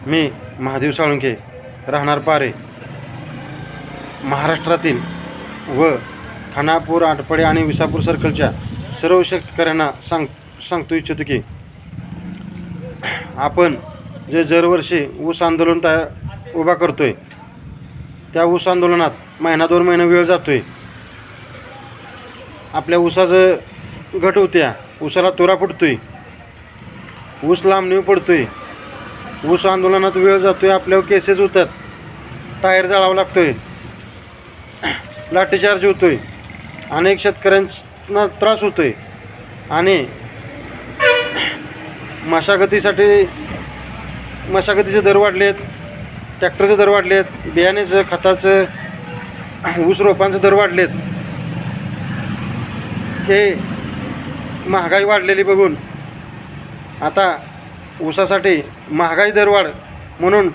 मी महादेव साळुंखे राहणार पारे महाराष्ट्रातील व खानापूर, आटपाडी आणि विसापूर सर्कलच्या सर्व शेतकऱ्यांना सांगतो इच्छितो की आपण जे दरवर्षी ऊस आंदोलन उभा करतो आहे त्या ऊस आंदोलनात महिना 2 महिने वेळ जातो आहे. आपल्या ऊसाचं घट होत्या, ऊसाला तुरा फुटतो आहे, ऊस लांबणीवर पडतो आहे, ऊस आंदोलनात वेळ जातो आहे, आपल्यावर केसेस होतात, टायर जाळावा लागतो आहे, लाठीचार्ज होतो आहे, अनेक शेतकऱ्यांना त्रास होतो आहे आणि मशागतीचे दर वाढलेत, ट्रॅक्टरचे दर वाढलेत, बियाण्याचं, खताचं, ऊस रोपांचे दर वाढलेत. हे महागाई वाढलेली बघून आता ऊसासाठी महागाई दरवाढ म्हणून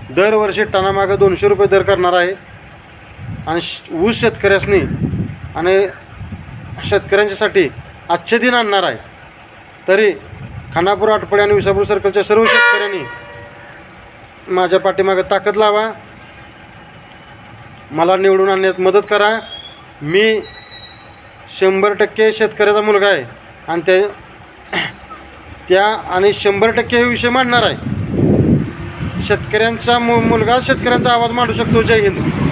दरवर्षी टनामागं 200 रुपये दर करणार आहे आणि ऊस शेतकऱ्यांनी आणि शेतकऱ्यांच्यासाठी आजचे दिन आणणार आहे. तरी खानापूर, आटपाडी आणि विसापूर सर्कलच्या सर्व शेतकऱ्यांनी माझ्या पाठीमागं ताकद लावा, मला निवडून आणण्यात मदत करा. मी 100% शेतकऱ्याचा मुलगा आहे आणि आणि 100% हे विषय मांडणार आहे. शेतकऱ्यांचा मुलगा शेतकऱ्यांचा आवाज मांडू शकतो. जय हिंद.